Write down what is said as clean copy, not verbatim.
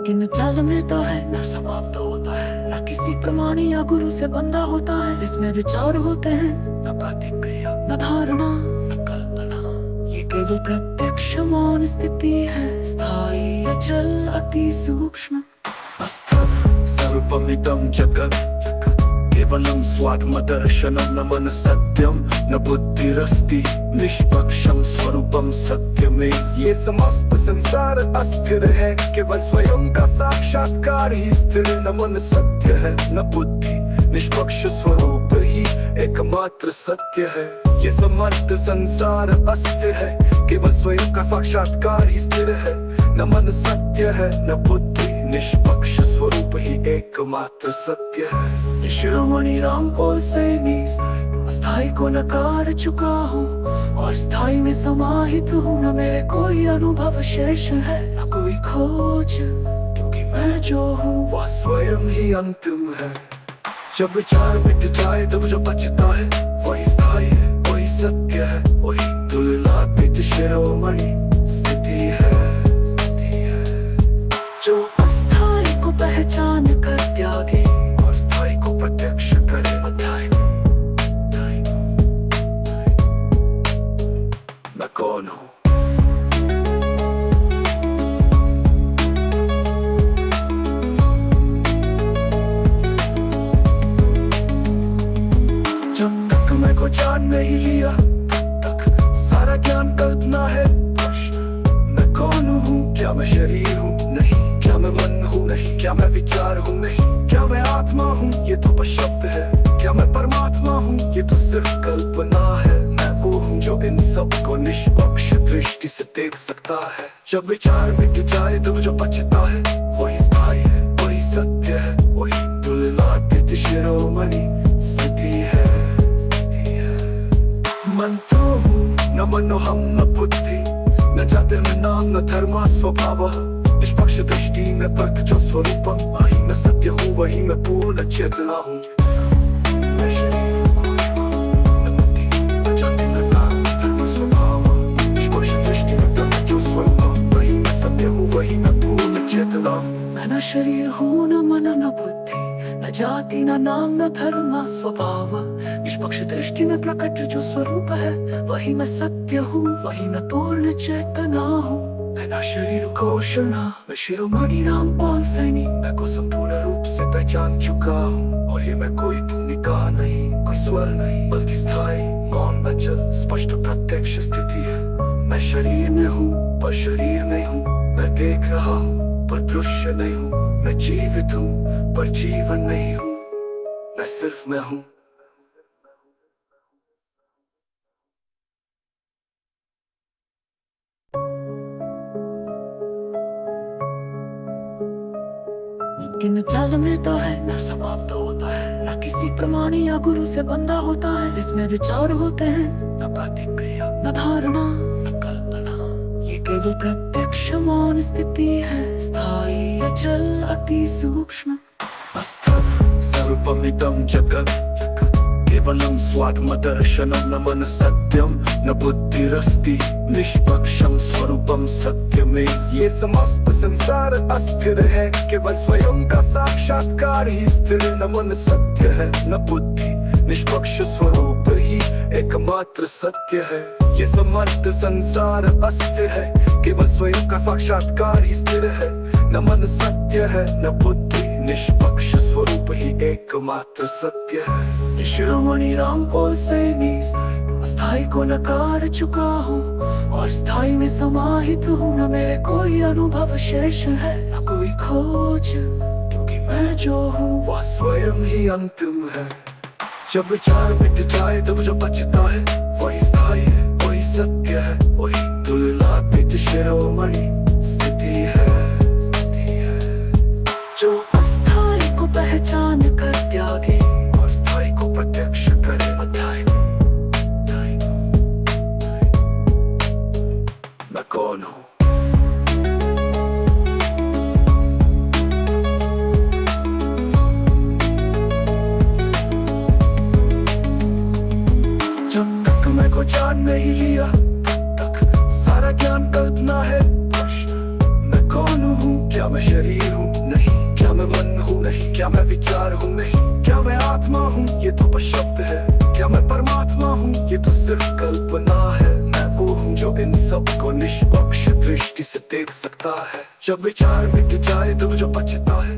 किन चाल में तो है न समाप्त होता है, न किसी प्रमाण या गुरु से बंधा होता है। इसमें विचार होते हैं न प्रतिक्रिया, न धारणा, न कल्पना। ये केवल प्रत्यक्ष मौन स्थिति है, स्थायी अचल अति सूक्ष्म। सर्वमिदं जगत् केवलं स्वात्मदर्शनं, न मन सत्यं न बुद्धिरस्ति निष्पक्षं स्वरूपं सत्यमेव। ये समस्त संसार अस्थिर है, केवल स्वयं का साक्षात्कार ही स्थिर। न मन सत्य है न बुद्धि, निष्पक्ष स्वरूप ही एकमात्र सत्य है। ये समस्त संसार अस्थिर है, केवल स्वयं का साक्षात्कार ही स्थिर है। न मन सत्य है न बुद्धि, निष्पक्ष स्वरूप ही एकमात्र सत्य है। शिरोमणि रामपाल सैनी अस्थाई को नकार चुका हूँ और स्थाई में समाहित हूँ। न मेरे कोई अनुभव शेष है, न कोई खोज, क्योंकि मैं जो हूँ वह स्वयं ही अंतिम है। जब विचार मिट जाए तब जो बचता है वही स्थाई है, वही सत्य है, वही तुलनातीत शिरोमणि स्थिति है। जो अस्थाई को पहचान कर त्यागे और स्थाई को प्रत्यक्ष करे अध्याय में। मैं कौन हूँ? जब तक मैं को जान नहीं लिया तब तक सारा ज्ञान कल्पना है। प्रश्न मैं कौन हूँ? क्या मैं शरीर हूँ? नहीं। क्या मैं मन हूँ? नहीं। क्या मैं विचार हूँ? नहीं। क्या मैं आत्मा हूँ? ये तो बस शब्द है। क्या मैं परमात्मा हूँ? ये तो सिर्फ कल्पना है। मैं वो हूँ जो इन सब को निष्पक्ष दृष्टि से देख सकता है। जब विचार मिट जाए तब जो बचता है वही स्थायी है, वही सत्य है, वही तुलनातीत शिरोमणि स्थिति है। मन तो हूँ न मनोहम न बुद्धि, न जाति न नाम न धर्म स्वभाव। निष्पक्ष दृष्टि में तर्क जो स्वरूपम, वही मैं सत्य हूँ, वही मैं पूर्ण चेतना हूँ। मैं शरीर न बुद्धि, न जाति न नाम न धर्म स्वभाव। निष्पक्ष दृष्टि में तर्क जो स्वरूपम, वही मैं सत्य हूँ, वही मैं पूर्ण चेतना हूँ। मैं न शरीर हूँ, न मन न बुद्धि, न जाति न नाम न धर्म न स्वभाव। निष्पक्ष दृष्टि में प्रकट जो स्वरूप है, वही मैं सत्य हूँ, वही मैं पूर्ण चेतना हूँ। मैं न शरीर घोषणा, मैं शिरोमणि रामपाल सैनी। मैं को संपूर्ण रूप से पहचान चुका हूँ, और ये मैं कोई भूमिका नहीं, कोई स्वर नहीं, बल्कि स्थायी मौन अचल स्पष्ट प्रत्यक्ष स्थिति है। मैं शरीर में हूँ पर शरीर नहीं हूँ, मैं देख रहा हूँ पर दृश्य नहीं हूँ, मैं जीवित हूँ पर जीवन नहीं हूँ, मैं सिर्फ मैं हूँ। किन चाल में तो है न समाप्त होता है, न किसी प्रमाण या गुरु से बंधा होता है। इसमें विचार होते हैं न प्रतिक्रिया, न धारणा, न कल्पना। ये केवल प्रत्यक्ष मौन स्थिति है, स्थायी अचल अति सूक्ष्म। सर्वमिदं जगत् केवलं स्वात्मदर्शनं, न मन सत्यं न बुद्धिरस्ति निष्पक्षं स्वरूपं सत्यमेव। ये समस्त संसार अस्थिर है, केवल स्वयं का साक्षात्कार ही स्थिर। न मन सत्य है न बुद्धि, निष्पक्ष स्वरूप ही एकमात्र सत्य है। ये समस्त संसार अस्थिर है, केवल स्वयं का साक्षात्कार ही स्थिर है। न मन सत्य है न बुद्धि, निष्पक्ष स्वरूप ही एकमात्र सत्य है। शिरोमणि रामपाल सैनी अस्थाई को नकार चुका हूँ और स्थाई में समाहित हूँ। न मेरे कोई अनुभव शेष है, न कोई खोज, क्योंकि मैं जो हूँ वह स्वयं ही अंतिम है। जब विचार मिट जाए तब जो बचता है वही स्थायी है, वही सत्य है, वही तुलनातीत शिरोमणि स्थिति है। जो अस्थाई को पहचान कर त्यागे और स्थायी को प्रत्यक्ष करे अध्याय में। मैं कौन हूँ? जब तक मैं को जान नहीं लिया तब तक सारा ज्ञान शरीर हूँ नहीं, क्या मैं मन हूँ नहीं, क्या मैं विचार हूँ नहीं, क्या मैं आत्मा हूँ ये तो बस शब्द है, क्या मैं परमात्मा हूँ ये तो सिर्फ कल्पना है। मैं वो हूँ जो इन सब को निष्पक्ष दृष्टि से देख सकता है। जब विचार मिट जाए तो जो बचता है